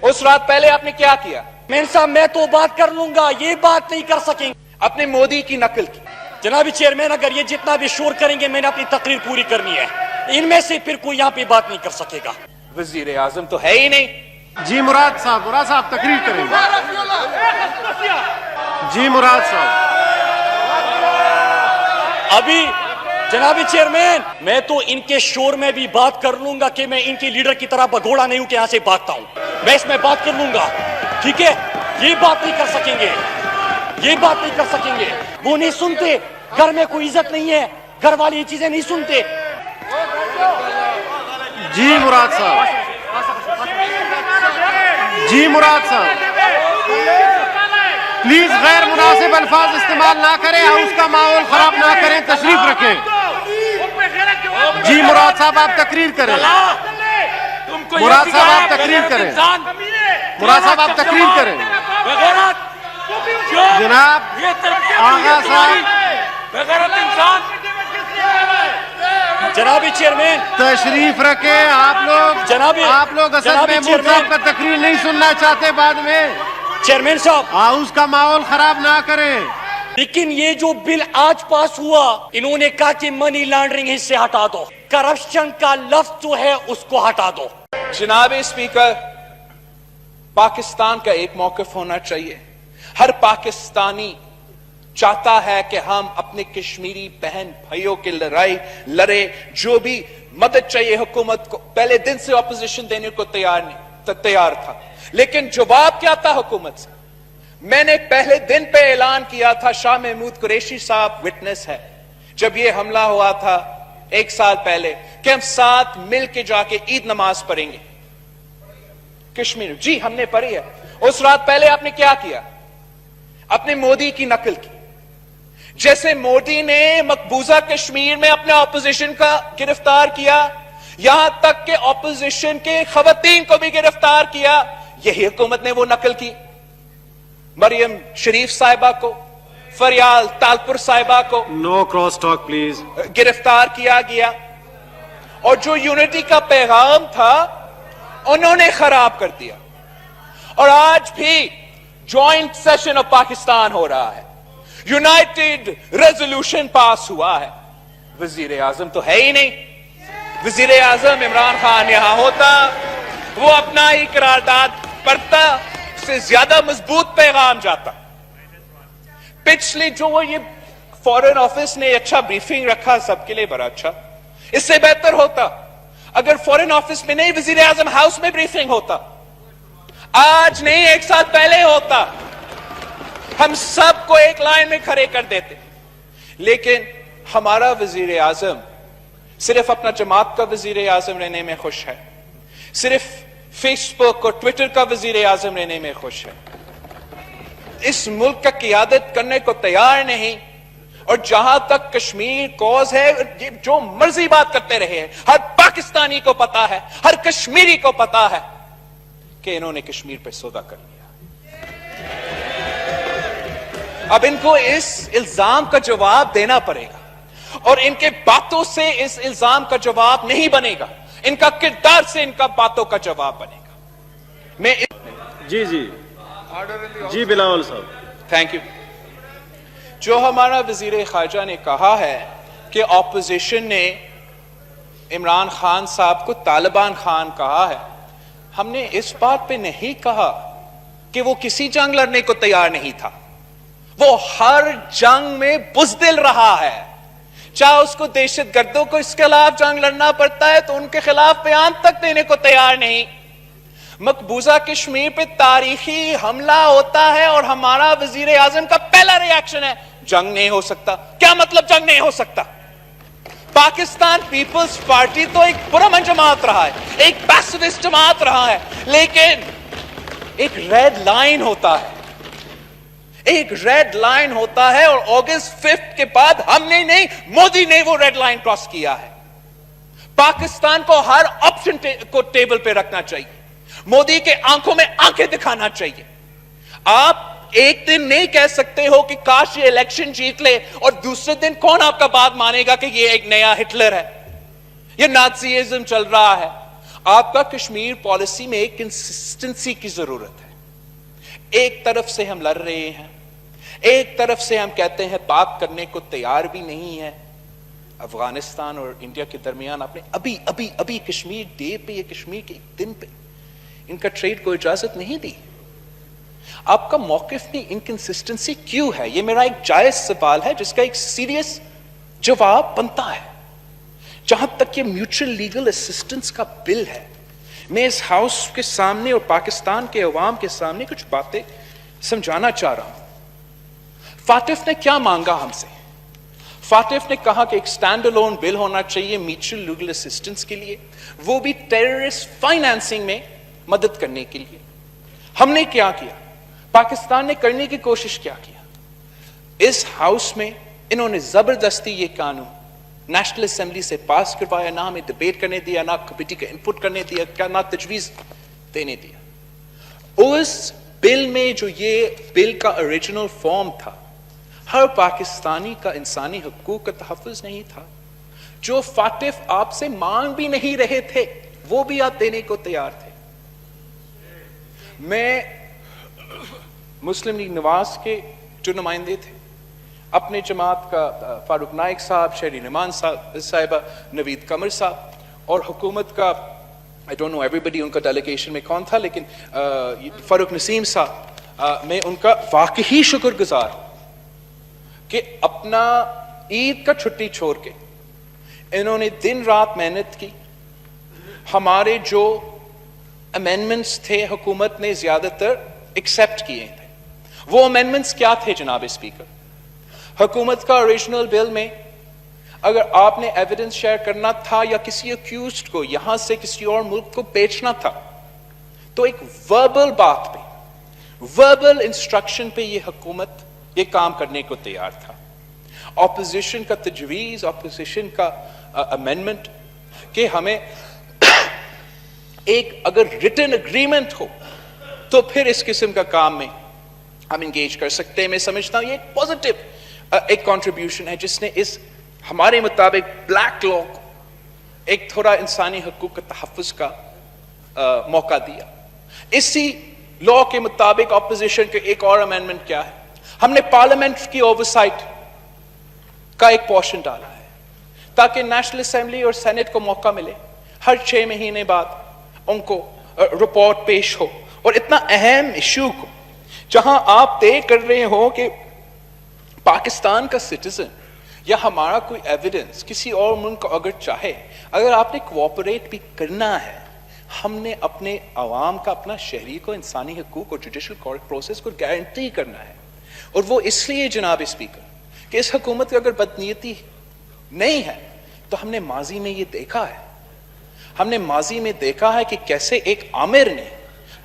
اس رات پہلے آپ نے کیا کیا؟ مین صاحب میں تو بات کر لوں گا، یہ بات نہیں کر سکیں گے. اپنے مودی کی نقل کی. جناب چیئرمین اگر یہ جتنا بھی شور کریں گے میں نے اپنی تقریر پوری کرنی ہے، ان میں سے پھر کوئی یہاں پہ بات نہیں کر سکے گا. وزیر اعظم تو ہے ہی نہیں. جی مراد صاحب تقریر کریں گے. جی مراد صاحب ابھی جناب چیئرمین میں تو ان کے شور میں بھی بات کر لوں گا کہ میں ان کے لیڈر کی طرح بگوڑا نہیں ہوں کہ یہاں سے بھاگتا ہوں. میں اس میں بات کر لوں گا، ٹھیک ہے؟ یہ بات نہیں کر سکیں گے، یہ بات نہیں کر سکیں گے. وہ نہیں سنتے، گھر میں کوئی عزت نہیں ہے، گھر والے یہ چیزیں نہیں سنتے. جی مراد صاحب پلیز غیر مناسب الفاظ استعمال نہ کریں، ہاؤس کا ماحول خراب نہ کریں، تشریف رکھیں. جی مراد صاحب آپ تقریر کریں. مراد صاحب آپ تقریر کریں. مراد صاحب آپ تقریر کریں. جناب آغا صاحب جناب چیئرمین تشریف رکھیں. آپ لوگ اصل میں محمود صاحب کا تقریر نہیں سننا چاہتے. بعد میں چیئرمین صاحب ہاؤس کا ماحول خراب نہ کریں. لیکن یہ جو بل آج پاس ہوا، انہوں نے کہا کہ منی لانڈرنگ اس سے ہٹا دو، کرپشن کا لفظ جو ہے اس کو ہٹا دو. جناب اسپیکر، پاکستان کا ایک موقف ہونا چاہیے. ہر پاکستانی چاہتا ہے کہ ہم اپنے کشمیری بہن بھائیوں کی لڑائی لڑے. جو بھی مدد چاہیے حکومت کو، پہلے دن سے اپوزیشن دینے کو تیار تھا، لیکن جواب کیا تھا حکومت سے؟ میں نے پہلے دن پہ اعلان کیا تھا، شاہ محمود قریشی صاحب وٹنس ہے، جب یہ حملہ ہوا تھا 1 سال پہلے، کہ ہم ساتھ مل کے جا کے عید نماز پڑھیں گے کشمیر. جی ہم نے پڑھی ہے. اس رات پہلے آپ نے کیا کیا؟ اپنے مودی کی نقل کی. جیسے مودی نے مقبوضہ کشمیر میں اپنے اپوزیشن کا گرفتار کیا، یہاں تک کہ اپوزیشن کے خواتین کو بھی گرفتار کیا، یہی حکومت نے وہ نقل کی. مریم شریف صاحبہ کو، فریال تالپور صاحبہ کو نو کراس ٹاک پلیز گرفتار کیا گیا، اور جو یونٹی کا پیغام تھا انہوں نے خراب کر دیا. اور آج بھی جوائنٹ سیشن آف پاکستان ہو رہا ہے، یونائٹڈ ریزولوشن پاس ہوا ہے. وزیر اعظم تو ہے ہی نہیں. وزیر اعظم عمران خان یہاں ہوتا، وہ اپنا ہی قرارداد پڑھتا، اس سے زیادہ مضبوط پیغام جاتا. پچھلی جو وہ یہ فورن آفس نے اچھا بریفنگ رکھا سب کے لیے، بڑا اچھا. اس سے بہتر ہوتا اگر فورن آفس میں نہیں، وزیر اعظم ہاؤس میں بریفنگ ہوتا. آج نہیں، 1 سال پہلے ہوتا. ہم سب کو ایک لائن میں کھڑے کر دیتے. لیکن ہمارا وزیر اعظم صرف اپنا جماعت کا وزیر اعظم رہنے میں خوش ہے، صرف فیس بک اور ٹویٹر کا وزیر اعظم رہنے میں خوش ہے. اس ملک کا قیادت کرنے کو تیار نہیں. اور جہاں تک کشمیر کوز ہے، جو مرضی بات کرتے رہے ہیں، ہر پاکستانی کو پتا ہے، ہر کشمیری کو پتا ہے کہ انہوں نے کشمیر پہ سودا کر لیا. اب ان کو اس الزام کا جواب دینا پڑے گا، اور ان کے باتوں سے اس الزام کا جواب نہیں بنے گا، ان کا کردار سے ان کا باتوں کا جواب بنے گا. میں جی بلاول صاحب تھینک یو. جو ہمارا وزیر خارجہ نے کہا ہے کہ اپوزیشن نے عمران خان صاحب کو طالبان خان کہا ہے، ہم نے اس بات پہ نہیں کہا کہ وہ کسی جنگ لڑنے کو تیار نہیں تھا. وہ ہر جنگ میں بزدل رہا ہے. چاہے اس کو دہشت گردوں کو اس کے خلاف جنگ لڑنا پڑتا ہے تو ان کے خلاف بیان تک دینے کو تیار نہیں. مقبوضہ کشمیر پہ تاریخی حملہ ہوتا ہے اور ہمارا وزیر اعظم کا پہلا ری ایکشن ہے جنگ نہیں ہو سکتا. کیا مطلب جنگ نہیں ہو سکتا؟ پاکستان پیپلز پارٹی تو ایک پرامن جماعت رہا ہے، ایک پیسیفسٹ جماعت رہا ہے، لیکن ایک ریڈ لائن ہوتا ہے، ایک ریڈ لائن ہوتا ہے. اور اگست 5 کے بعد ہم نے نہیں، مودی نے وہ ریڈ لائن کراس کیا ہے. پاکستان کو ہر آپشن کو ٹیبل پہ رکھنا چاہیے، مودی کے آنکھوں میں آنکھیں دکھانا چاہیے. آپ ایک دن نہیں کہہ سکتے ہو کہ کاش یہ الیکشن جیت لے، اور دوسرے دن کون آپ کا بات مانے گا کہ یہ ایک نیا ہٹلر ہے، یہ نازیزم چل رہا ہے. آپ کا کشمیر پالیسی میں ایک کنسسٹنسی کی ضرورت ہے. ایک طرف سے ہم لڑ رہے ہیں, ایک طرف سے ہم کہتے ہیں بات کرنے کو تیار بھی نہیں ہے. افغانستان اور انڈیا کے درمیان آپ نے ابھی کشمیر ڈے پہ یا کشمیر کے ایک دن پہ ان کا ٹریڈ کو اجازت نہیں دی. آپ کا موقف میں انکنسسٹنسی کیوں ہے؟ یہ میرا ایک جائز سوال ہے جس کا ایک سیریس جواب بنتا ہے. جہاں تک یہ میوچل لیگل اسسٹنس کا بل ہے, میں اس ہاؤس کے سامنے اور پاکستان کے عوام کے سامنے کچھ باتیں سمجھانا چاہ رہا ہوں. فاطف نے کیا مانگا ہم سے؟ فاطف نے کہا کہ ایک سٹینڈ الون بل ہونا چاہیے میوچل لیگل اسسٹنس کے لیے, وہ بھی ٹیررسٹ فائنانسنگ میں مدد کرنے کے لیے. ہم نے کیا کیا؟ پاکستان نے کرنے کی کوشش کیا کیا؟ اس ہاؤس میں انہوں نے زبردستی یہ قانون نیشنل اسمبلی سے پاس کروایا, نہ ہمیں ڈبیٹ کرنے دیا, نہ کمیٹی کا انپٹ کرنے دیا, نہ تجویز دینے دیا. اس بل میں جو یہ بل کا اوریجنل فارم تھا, ہر پاکستانی کا انسانی حقوق کا تحفظ نہیں تھا. جو فاطف آپ سے مانگ بھی نہیں رہے تھے وہ بھی آپ دینے کو تیار تھے. میں مسلم لیگ نواز کے جو نمائندے تھے, اپنے جماعت کا فاروق نائک صاحب, شہری نعمان صاحبہ, نوید قمر صاحب, اور حکومت کا I don't know everybody ان کا ڈیلیگیشن میں کون تھا, لیکن فاروق نسیم صاحب, میں ان کا واقعی شکر گزار ہوں کہ اپنا عید کا چھٹی چھوڑ کے انہوں نے دن رات محنت کی. ہمارے جو امینڈمنٹس تھے حکومت نے زیادہ تر ایکسیپٹ کیے تھے. وہ امینڈمنٹس کیا تھے جناب اسپیکر؟ حکومت کا اوریجنل بل میں اگر آپ نے ایویڈنس شیئر کرنا تھا یا کسی اکیوزڈ کو یہاں سے کسی اور ملک کو بیچنا تھا تو ایک وربل بات پہ, وربل انسٹرکشن پہ یہ حکومت یہ کام کرنے کو تیار تھا. اپوزیشن کا تجویز, اپوزیشن کا امینڈمنٹ کہ ہمیں ایک اگر ریٹن اگریمنٹ ہو تو پھر اس قسم کا کام میں ہم انگیج کر سکتے ہیں. میں سمجھتا ہوں یہ ایک پازیٹیو ایک کنٹریبیوشن ہے جس نے اس ہمارے مطابق بلیک لا کو ایک تھوڑا انسانی حقوق کے تحفظ کا موقع دیا. اسی لا کے مطابق اپوزیشن کے ایک اور امینڈمنٹ کیا ہے, ہم نے پارلیمنٹ کی اوورسائٹ کا ایک پورشن ڈالا ہے تاکہ نیشنل اسمبلی اور سینٹ کو موقع ملے ہر 6 مہینے بعد ان کو رپورٹ پیش ہو. اور اتنا اہم ایشو کو جہاں آپ طے کر رہے ہو کہ پاکستان کا سٹیزن یا ہمارا کوئی ایویڈنس کسی اور ملک کو اگر چاہے, اگر آپ نے کوآپریٹ بھی کرنا ہے, ہم نے اپنے عوام کا, اپنا شہری کو انسانی حقوق اور جوڈیشل پروسیس کو گارنٹی کرنا ہے. اور وہ اس لیے جناب اسپیکر کہ اس حکومت کی اگر بدنیتی نہیں ہے تو ہم نے ماضی میں یہ دیکھا ہے, ہم نے ماضی میں دیکھا ہے کہ کیسے ایک عامر نے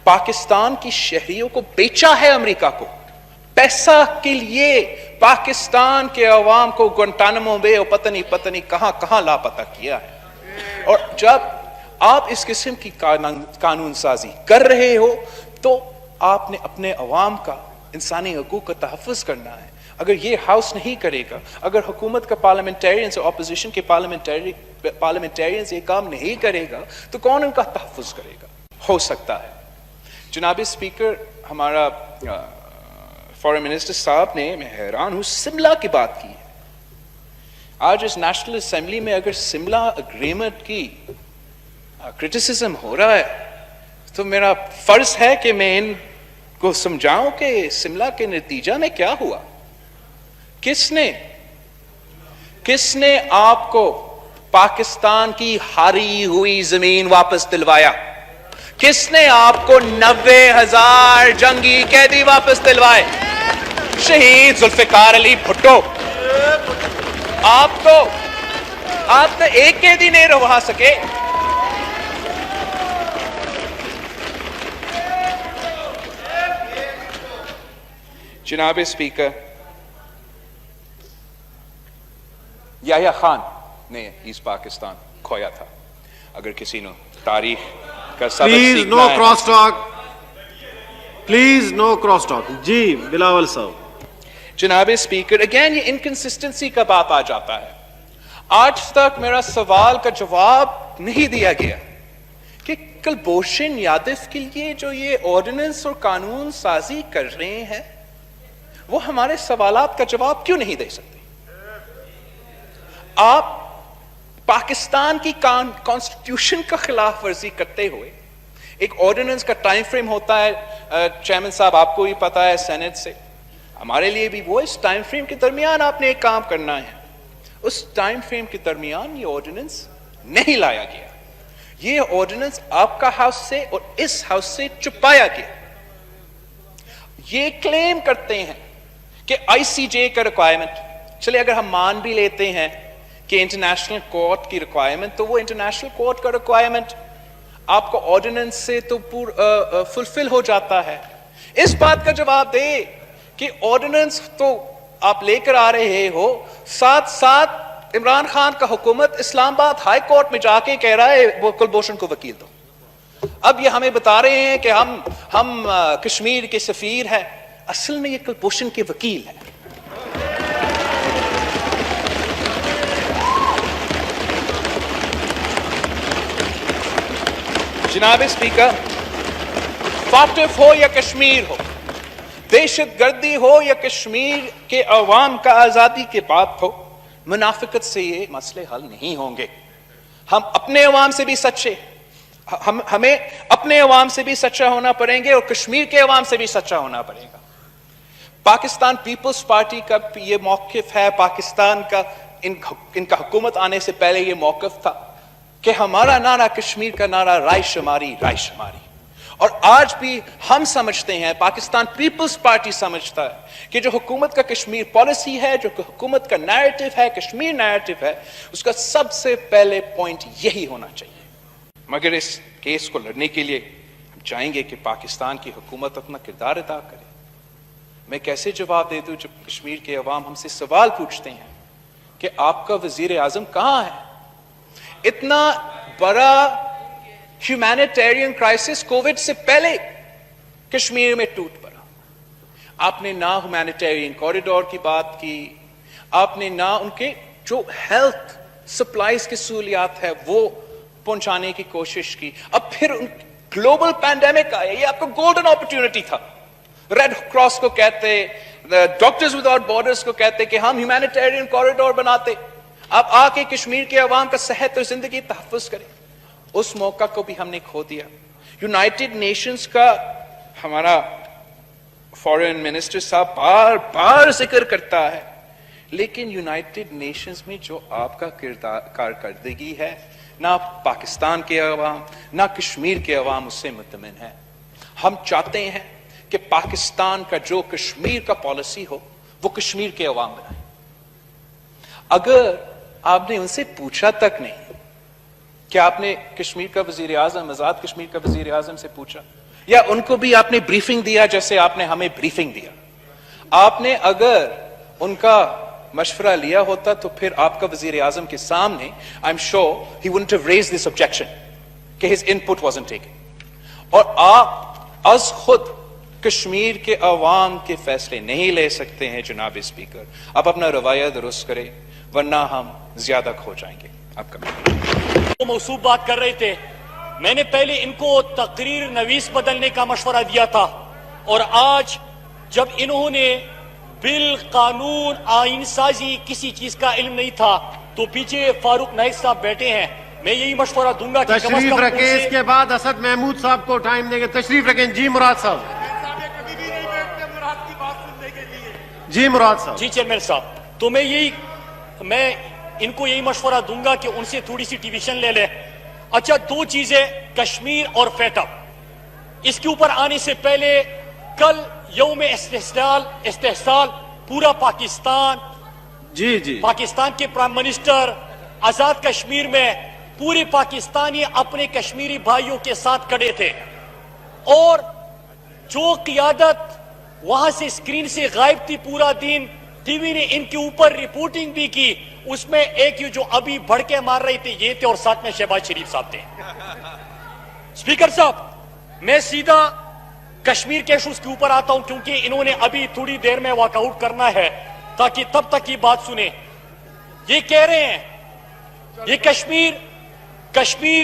پاکستان کی شہریوں کو بیچا ہے امریکہ کو پیسہ کے لیے, پاکستان کے عوام کو گوانٹانامو بے اور پتہ نہیں کہاں لاپتہ کیا ہے. اور جب آپ اس قسم کی قانون سازی کر رہے ہو تو آپ نے اپنے عوام کا انسانی حقوق کا تحفظ کرنا ہے. اگر یہ ہاؤس نہیں کرے گا, اگر حکومت کا پارلیمنٹیرینز اور اپوزیشن کے پارلیمنٹیرینز یہ کام نہیں کرے گا تو کون ان کا تحفظ کرے گا؟ ہو سکتا ہے جناب اسپیکر ہمارا فارن منسٹر صاحب نے, میں حیران ہوں, سملہ کی بات کی ہے. آج اس نیشنل اسمبلی میں اگر سملہ اگریمنٹ کی کرٹیسزم ہو رہا ہے تو میرا فرض ہے کہ میں ان کو سمجھاؤں کہ سملہ کے نتیجہ میں کیا ہوا. کس نے آپ کو پاکستان کی ہاری ہوئی زمین واپس دلوایا؟ کس نے آپ کو 90,000 جنگی قیدی واپس دلوائے؟ شہید ذوالفقار علی بھٹو. آپ تو ایک قیدی نہیں رہا سکے. جناب اسپیکر, یحییٰ خان نے ایسٹ پاکستان کھویا تھا. اگر کسی نے تاریخ کا سبق پلیز سیکھنا نو ہے, cross talk, please no cross talk. جی بلاول صاحب. جناب اسپیکر, اگین یہ انکنسسٹنسی کا بات آ جاتا ہے. آج تک میرا سوال کا جواب نہیں دیا گیا کہ کلبھوشن یادو کے لیے جو یہ آرڈیننس اور قانون سازی کر رہے ہیں وہ ہمارے سوالات کا جواب کیوں نہیں دے سکتے؟ آپ پاکستان کی کانسٹیٹیوشن کا خلاف ورزی کرتے ہوئے ایک آرڈیننس کا ٹائم فریم ہوتا ہے، چیئرمین صاحب آپ کو بھی پتا ہے سینٹ سے، ہمارے لیے بھی وہ اس ٹائم فریم کے درمیان آپ نے ایک کام کرنا ہے، اس ٹائم فریم کے درمیان یہ آرڈیننس نہیں لایا گیا، یہ آرڈیننس آپ کا ہاؤس سے اور اس ہاؤس سے چھپایا گیا۔ یہ کلیم کرتے ہیں کہ آئی سی جے کا ریکوائرمنٹ، چلے اگر ہم مان بھی لیتے ہیں کہ انٹرنیشنل کورٹ کی ریکوائرمنٹ، تو وہ انٹرنیشنل کورٹ کا ریکوائرمنٹ آپ کو آرڈیننس سے تو فلفل ہو جاتا ہے۔ اس بات کا جواب دے کہ آرڈیننس تو آپ لے کر آ رہے ہو، ساتھ ساتھ عمران خان کا حکومت اسلام آباد ہائی کورٹ میں جا کے کہہ رہا ہے وہ کلبھوشن کو وکیل دو۔ اب یہ ہمیں بتا رہے ہیں کہ ہم کشمیر کے سفیر ہیں، اصل میں یہ کلبھوشن کے وکیل ہیں۔ جناب اسپیکر، فاٹف ہو یا کشمیر ہو، دہشت گردی ہو یا کشمیر کے عوام کا آزادی کے بات ہو، منافقت سے یہ مسئلے حل نہیں ہوں گے۔ ہم اپنے عوام سے بھی سچے، ہمیں اپنے عوام سے بھی سچا ہونا پڑیں گے اور کشمیر کے عوام سے بھی سچا ہونا پڑے گا۔ پاکستان پیپلز پارٹی کا یہ موقف ہے، پاکستان کا ان کا حکومت آنے سے پہلے یہ موقف تھا کہ ہمارا نعرہ کشمیر کا نعرہ رائے شماری، رائے شماری، اور آج بھی ہم سمجھتے ہیں، پاکستان پیپلز پارٹی سمجھتا ہے کہ جو حکومت کا کشمیر پالیسی ہے، جو حکومت کا نیریٹو ہے، کشمیر نیریٹو ہے، اس کا سب سے پہلے پوائنٹ یہی ہونا چاہیے۔ مگر اس کیس کو لڑنے کے لیے ہم چاہیں گے کہ پاکستان کی حکومت اپنا کردار ادا کرے۔ میں کیسے جواب دے دوں جب کشمیر کے عوام ہم سے سوال پوچھتے ہیں کہ آپ کا وزیر اعظم کہاں ہے؟ اتنا بڑا ہیومینیٹیرین کرائسس کووڈ سے پہلے کشمیر میں ٹوٹ پڑا، آپ نے نہ ہیومینیٹیرین کوریڈور کی بات کی، آپ نے نہ ان کے جو ہیلتھ سپلائز کی سہولیات ہے وہ پہنچانے کی کوشش کی۔ اب پھر گلوبل پینڈیمک آیا، یہ آپ کو گولڈن اپرچونٹی تھا، ریڈ کراس کو کہتے، ڈاکٹرز وداؤٹ بارڈرز کو کہتے کہ ہم ہیومینیٹیرین کوریڈور بناتے، آپ آ کے کشمیر کے عوام کا صحت اور زندگی تحفظ کریں۔ اس موقع کو بھی ہم نے کھو دیا۔ یونائٹڈ نیشنز کا ہمارا فارن منسٹر صاحب بار بار ذکر کرتا ہے، لیکن یونائٹڈ نیشنز میں جو آپ کا کارکردگی ہے، نہ پاکستان کے عوام نہ کشمیر کے عوام اس سے مطمئن ہیں۔ ہم چاہتے ہیں کہ پاکستان کا جو کشمیر کا پالیسی ہو وہ کشمیر کے عوام بنائیں۔ اگر آپ نے ان سے پوچھا تک نہیں کہ آپ نے کشمیر کا وزیر اعظم، آزاد کشمیر کا وزیر اعظم سے پوچھا، یا ان کو بھی آپ نے بریفنگ دیا جیسے آپ نے ہمیں بریفنگ دیا، آپ نے اگر ان کا مشورہ لیا ہوتا تو پھر آپ کا وزیر اعظم کے سامنے I'm sure he wouldn't have raised this objection کہ his input wasn't taken۔ اور آپ از خود کشمیر کے عوام کے فیصلے نہیں لے سکتے ہیں جناب اسپیکر، آپ اپنا رویہ درست کریں ورنہ ہم زیادہ کھو جائیں گے۔ آپ کا وہ موصوف بات کر رہے تھے، میں نے پہلے ان کو تقریر نویس بدلنے کا مشورہ دیا تھا، اور آج جب انہوں نے بل، قانون، آئین سازی کسی چیز کا علم نہیں تھا تو پیچھے فاروق نائک صاحب بیٹھے ہیں، میں یہی مشورہ دوں گا کہ تشریف رکھیں۔ اس کے بعد اسد محمود صاحب کو ٹائم دیں گے، تشریف رکھیں۔ جی مراد صاحب، جی مراد صاحب۔ جی چیئرمین صاحب، تو میں ان کو یہی مشورہ دوں گا کہ ان سے تھوڑی سی ٹیویشن لے لیں۔ اچھا، دو چیزیں، کشمیر اور فیٹا، اس کے اوپر آنے سے پہلے کل یوم استحصال پورا پاکستان، جی پاکستان کے پرائم منسٹر آزاد کشمیر میں پورے پاکستانی اپنے کشمیری بھائیوں کے ساتھ کھڑے تھے، اور جو قیادت وہاں سے اسکرین سے غائب تھی پورا دن، ٹی وی نے ان کے اوپر رپورٹنگ بھی کی، اس میں ایک یہ جو ابھی بھڑکے مار رہے تھے یہ تھے، اور ساتھ میں شہباز شریف صاحب تھے۔ اسپیکر صاحب، میں سیدھا کشمیر کے ایشوز کے اوپر آتا ہوں کیونکہ انہوں نے ابھی تھوڑی دیر میں واک آؤٹ کرنا ہے تاکہ تب تک یہ بات سنیں۔ یہ کہہ رہے ہیں یہ کشمیر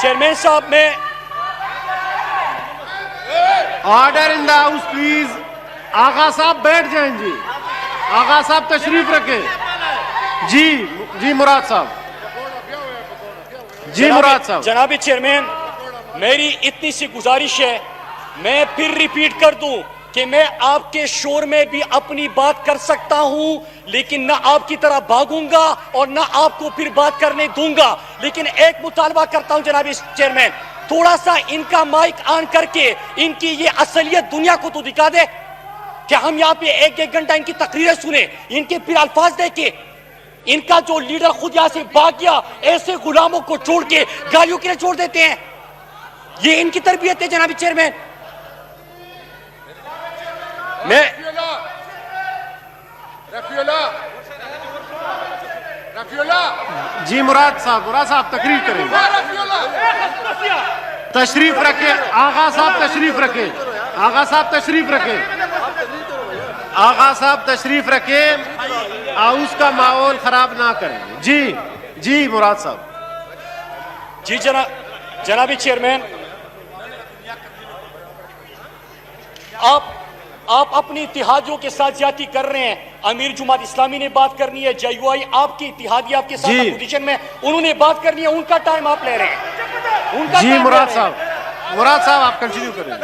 چیئرمین صاحب میں order in the house please. Agha صاحب بیٹھ جائیں جی. آغا صاحب تشریف رکھیں. جی مراد صاحب. جی مراد صاحب. جناب چیئرمین میری اتنی سی گزارش ہے, میں پھر ریپیٹ کر دوں کہ میں آپ کے شور میں بھی اپنی بات کر سکتا ہوں, لیکن نہ آپ کی طرح بھاگوں گا اور نہ آپ کو پھر بات کرنے دوں گا. لیکن ایک مطالبہ کرتا ہوں جناب چیئرمین, تھوڑا سا ان کا مائک آن کر کے ان کی یہ اصلیت دنیا کو تو دکھا دے کہ ہم یہاں پہ ایک گھنٹہ ان کی تقریریں سنیں, ان کے پھر الفاظ دیکھیں. ان کا جو لیڈر خود یہاں سے بھاگ گیا, ایسے غلاموں کو چھوڑ کے گالیوں کے لیے چھوڑ دیتے ہیں. یہ ان کی تربیت ہے جناب چیئرمین. میں جی مراد صاحب تقریر کریں گے. تشریف رکھیں. آغا صاحب تشریف رکھیں. آغا صاحب تشریف رکھیں. آغا صاحب تشریف رکھیں. ہاؤس کا ماحول خراب نہ کریں. جی مراد صاحب. جی جناب چیئرمین, آپ اپنی اتحادیوں کے ساتھ زیادتی کر رہے ہیں. امیر جماعت اسلامی نے بات کرنی ہے, جے یو آئی آپ کی اتحادی آپ کے ساتھ اپوزیشن میں, انہوں نے بات کرنی ہے, ان کا ٹائم آپ لے رہے ہیں. جی مراد صاحب آپ کنٹینیو کریں.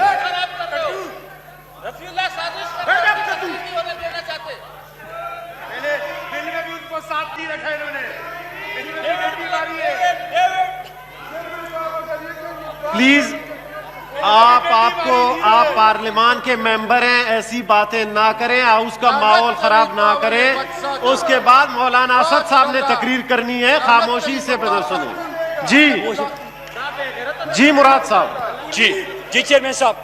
پلیز آپ پارلیمان کے ممبر ہیں, ایسی باتیں نہ کریں, ہاؤس کا ماحول خراب نہ کریں. اس کے بعد مولانا اسد صاحب نے تقریر کرنی ہے, خاموشی سے سنیں. جی مراد صاحب. جی چیئرمین صاحب,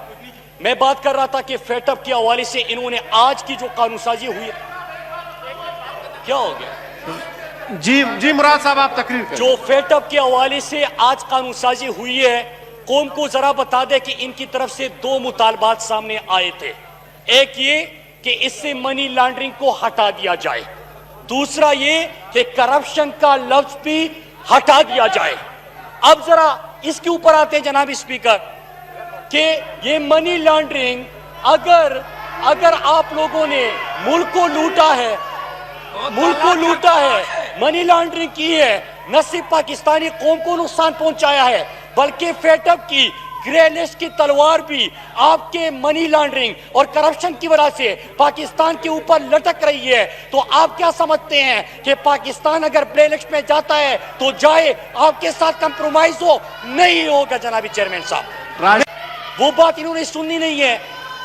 میں بات کر رہا تھا کہ فیٹ اپ کے حوالے سے انہوں نے آج کی جو قانون سازی ہوئی ہے, کیا ہو گیا؟ جی مراد صاحب آپ تقریر کریں. جو فیٹ اپ کے حوالے سے آج قانون سازی ہوئی ہے, قوم کو ذرا بتا دے کہ ان کی طرف سے 2 مطالبات سامنے آئے تھے. ایک یہ کہ اس سے منی لانڈرنگ کو ہٹا دیا جائے, دوسرا یہ کہ کرپشن کا لفظ بھی ہٹا دیا جائے. اب ذرا اس کے اوپر آتے ہیں جناب اسپیکر کہ یہ منی لانڈرنگ, اگر آپ لوگوں نے ملک کو لوٹا ہے, منی لانڈرنگ کی ہے, نہ صرف پاکستانی قوم کو نقصان پہنچایا ہے, بلکہ فیٹ اپ کی گرے لسٹ کی تلوار بھی آپ کے منی لانڈرنگ اور کرپشن کی وجہ سے پاکستان کے اوپر لٹک رہی ہے. تو آپ کیا سمجھتے ہیں کہ پاکستان اگر گرے لسٹ میں جاتا ہے تو جائے, آپ کے ساتھ کمپرومائز نہیں ہوگا جناب چیئرمین صاحب. وہ بات انہوں نے سننی نہیں ہے.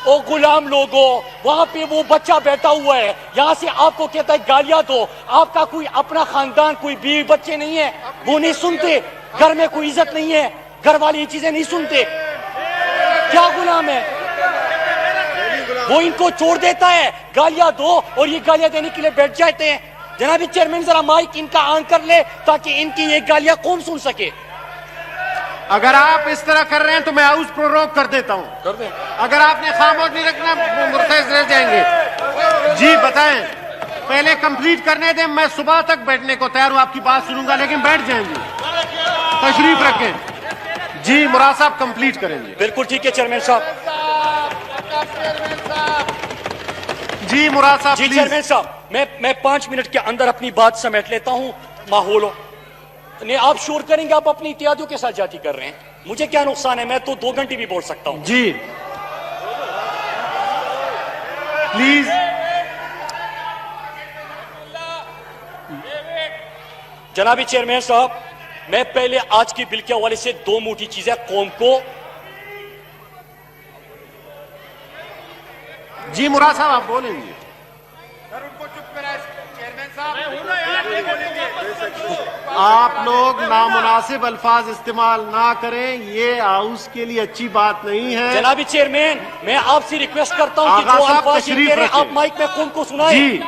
او غلام لوگوں, وہاں پہ وہ بچہ بیٹھا ہوا ہے, یہاں سے آپ کو کہتا ہے گالیاں دو. آپ کا کوئی اپنا خاندان, کوئی بیوی بچے نہیں ہے, وہ نہیں سنتے. گھر میں کوئی عزت نہیں ہے, گھر والی یہ چیزیں نہیں سنتے. کیا غلام ہے وہ؟ ان کو چھوڑ دیتا ہے, گالیاں دو, اور یہ گالیاں دینے کے لیے بیٹھ جاتے ہیں. جناب چیئرمین ذرا مائک ان کا آن کر لے تاکہ ان کی یہ گالیاں قوم سن سکے. اگر آپ اس طرح کر رہے ہیں تو میں ہاؤس پروروگ کر دیتا ہوں. اگر آپ نے خاموش نہیں رکھنا مرتضی رہ جائیں گے. جی بتائیں, پہلے کمپلیٹ کرنے دیں. میں صبح تک بیٹھنے کو تیار ہوں, آپ کی بات سنوں گا, لیکن بیٹھ جائیں گے. تشریف رکھیں. جی مراد صاحب کمپلیٹ کریں گے. بالکل ٹھیک ہے چیئرمین صاحب. جی مراد صاحب. جی چیئرمین صاحب, میں 5 منٹ کے اندر اپنی بات سمیٹ لیتا ہوں. ماحول نہیں, آپ شور کریں گے, آپ اپنی اتحادیوں کے ساتھ جاتی کر رہے ہیں, مجھے کیا نقصان ہے؟ میں تو 2 گھنٹے بھی بول سکتا ہوں. جی پلیز. جناب چیئرمین صاحب, میں پہلے آج کی بل کے حوالے سے 2 موٹی چیزیں قوم کو. جی مراد صاحب آپ بولیں گے. آپ لوگ نامناسب الفاظ استعمال نہ کریں, یہ ہاؤس کے لیے اچھی بات نہیں ہے. جناب چیئرمین, میں آپ سے ریکویسٹ کرتا ہوں کہ جو الفاظ یہ کہہ رہے ہیں آپ مائک میں قوم کو سنائیں.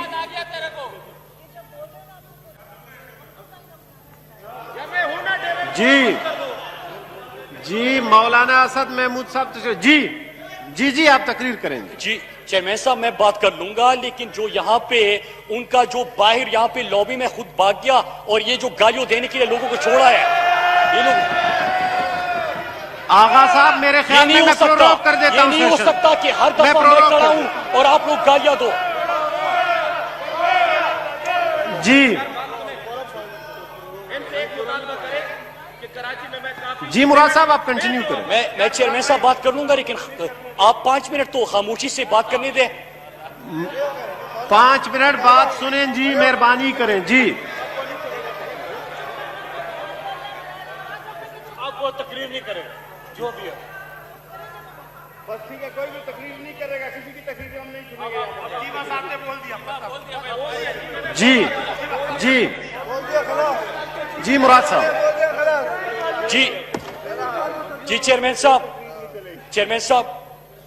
جی مولانا اسد محمود صاحب. جی آپ تقریر کریں گے. جی چیئرمین صاحب, میں بات کر لوں گا, لیکن جو یہاں پہ ان کا جو باہر یہاں پہ لابی میں خود بھاگ گیا اور یہ جو گالیوں دینے کے لیے لوگوں کو چھوڑا ہے, یہ لوگ آغا صاحب میرے یہ خیال نہیں میں ہو سکتا، پروروگ کر دیتا یہ ہوں نہیں ہو سیشن. سکتا کہ ہر میں دفعہ میں پروروگ کھڑا کر- ہوں اور آپ لوگ گالیاں دو. جی جی مراد صاحب آپ کنٹینیو کریں. میں چیئرمین صاحب بات کر لوں گا، لیکن آپ 5 منٹ تو خاموشی سے بات کرنے دیں. 5 منٹ بات سنیں جی، مہربانی کریں جی. آپ وہ تقریر نہیں کریں جو بھی ہے. بس ٹھیک ہے، کوئی بھی تقریر نہیں کرے گا، کسی کی تقریر ہم نہیں سنیں گے. جی بس آپ نے بول دیا. جی جی جی مراد صاحب. جی چیئرمین صاحب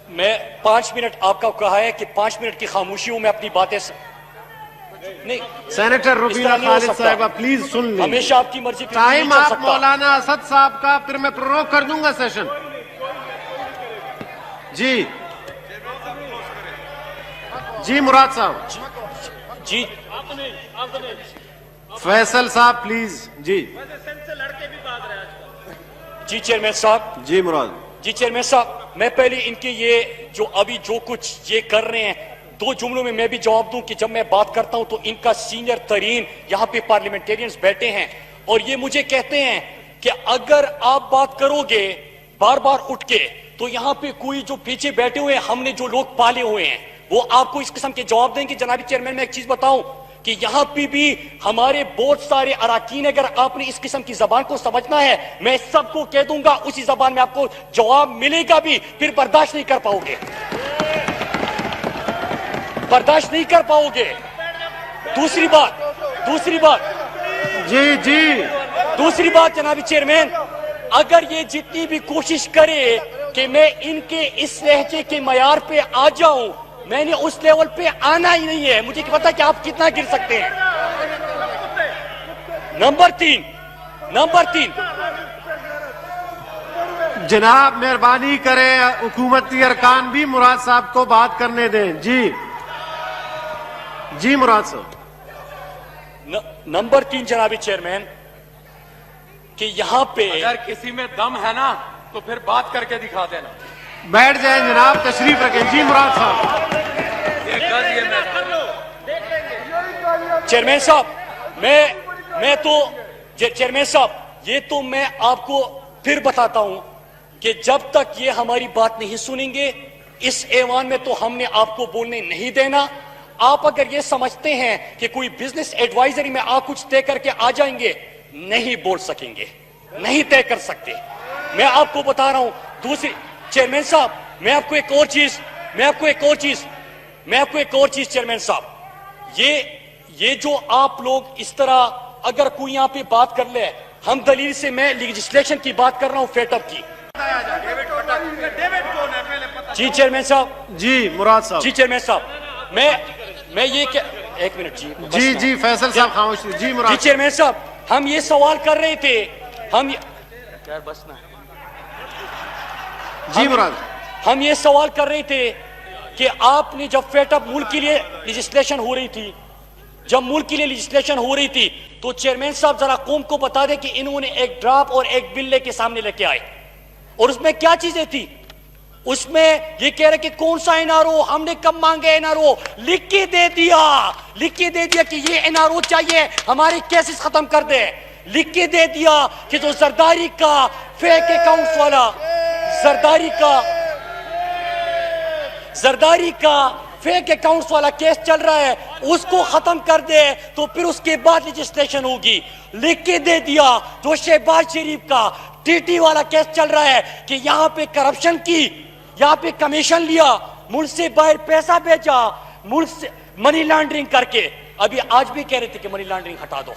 میں 5 منٹ آپ کا کہا ہے کہ 5 منٹ کی خاموشی ہوں، میں اپنی باتیں نہیں. سینیٹر اس ربیہ طرح نہیں ہو خالد سکتا. صاحبہ پلیز سن لیں. ہمیشہ آپ کی مرضی پہ نہیں ٹائم چل آپ سکتا. مولانا اسد صاحب کا، پھر میں پروروگ کر دوں گا سیشن. جی جی مراد صاحب. جی فیصل صاحب پلیز. جی جی چیئرمین صاحب. جی مراد. جی چیئرمین صاحب، میں پہلے ان کے یہ جو کچھ یہ کر رہے ہیں 2 جملوں میں میں بھی جواب دوں کہ جب میں بات کرتا ہوں تو ان کا سینئر ترین یہاں پہ پارلیمنٹیرینز بیٹھے ہیں اور یہ مجھے کہتے ہیں کہ اگر آپ بات کرو گے بار بار اٹھ کے تو یہاں پہ کوئی جو پیچھے بیٹھے ہوئے ہیں، ہم نے جو لوگ پالے ہوئے ہیں وہ آپ کو اس قسم کے جواب دیں گے. جناب چیئرمین میں ایک چیز بتاؤں کہ یہاں پہ بھی ہمارے بہت سارے اراکین، اگر آپ نے اس قسم کی زبان کو سمجھنا ہے میں سب کو کہہ دوں گا اسی زبان میں آپ کو جواب ملے گا بھی، پھر برداشت نہیں کر پاؤ گے. برداشت نہیں کر پاؤ گے. دوسری بات جی جی دوسری بات جناب چیئرمین، اگر یہ جتنی بھی کوشش کرے کہ میں ان کے اس لہجے کے معیار پہ آ جاؤں، میں نے اس لیول پہ آنا ہی نہیں ہے. مجھے پتا کہ آپ کتنا گر سکتے ہیں. نمبر تین جناب مہربانی کریں، حکومتی ارکان بھی مراد صاحب کو بات کرنے دیں. جی جی مراد صاحب. نمبر 3 جناب چیئرمین کہ یہاں پہ اگر کسی میں دم ہے نا تو پھر بات کر کے دکھا دینا. بیٹھ جائیں جناب، تشریف رکھیں. جی مراد صاحب. چیئرمین صاحب چیئرمین صاحب یہ تو میں آپ کو پھر بتاتا ہوں کہ جب تک یہ ہماری بات نہیں سنیں گے اس ایوان میں تو ہم نے آپ کو بولنے نہیں دینا. آپ اگر یہ سمجھتے ہیں کہ کوئی بزنس ایڈوائزری میں آپ کچھ طے کر کے آ جائیں گے، نہیں بول سکیں گے، نہیں طے کر سکتے. میں آپ کو بتا رہا ہوں. دوسری چیئرمین صاحب میں آپ کو ایک اور چیز چیئرمین صاحب، یہ جو آپ لوگ اس طرح اگر کوئی یہاں پہ بات کر لے، ہم دلیل سے میں لیجسلیشن کی بات کر رہا ہوں، فیٹ اپ کی. جی چیئرمین صاحب. جی مراد صاحب. جی چیئرمین صاحب میں یہ کہ ایک منٹ جی جی فیصل صاحب خاموش. جی مراد. جی چیئرمین صاحب ہم یہ سوال کر رہے تھے، جی مراد. ہم یہ سوال کر رہے تھے کہ آپ نے جب فیٹ اپ ملک کے لیے لیجسلیشن ہو رہی تھی تو چیئرمین صاحب ذرا قوم کو بتا دیں کہ انہوں نے ایک ڈراپ اور ایک بل لے کے سامنے لے کے آئے اور اس میں کیا چیزیں تھی. اس میں یہ کہہ رہے کہ کون سا این آر او، ہم نے کب مانگے این آر او، لکھ کے دے دیا کہ یہ این آر او چاہیے ہمارے کیسز ختم کر دے. لکھ کے دے دیا کہ جو زرداری کا فیک اکاؤنٹس والا زرداری کا فیک اکاؤنٹس والا کیس چل رہا ہے اس کو ختم کر دے تو پھر اس کے بعد لیجسلیشن ہوگی. لکھ کے دے دیا جو شہباز شریف کا ٹی ٹی والا کیس چل رہا ہے کہ یہاں پہ کرپشن کی، یہاں پہ کمیشن لیا، ملک سے باہر پیسہ بھیجا، ملک سے منی لانڈرنگ کر کے. ابھی آج بھی کہہ رہے تھے کہ منی لانڈرنگ ہٹا دو.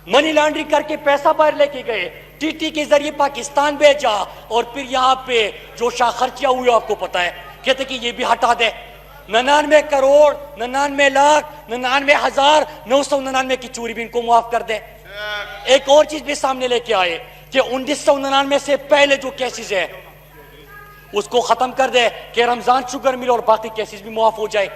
منی لانڈرنگ کر کے پیسہ باہر لے کے گئے، ٹی ٹی کے ذریعے پاکستان بھیجا اور پھر یہاں پہ جو شاہ خرچیاں ہوئی آپ کو پتا ہے، کہتے کہ یہ بھی ہٹا دے. 99 کروڑ 99 لاکھ 99,999 کی چوری بھی ان کو معاف کر دے. ایک اور چیز بھی سامنے لے کے آئے کہ 1999 سے پہلے جو کیسز ہے اس کو ختم کر دے کہ رمضان شوگر مل اور باقی کیسز بھی معاف ہو جائے.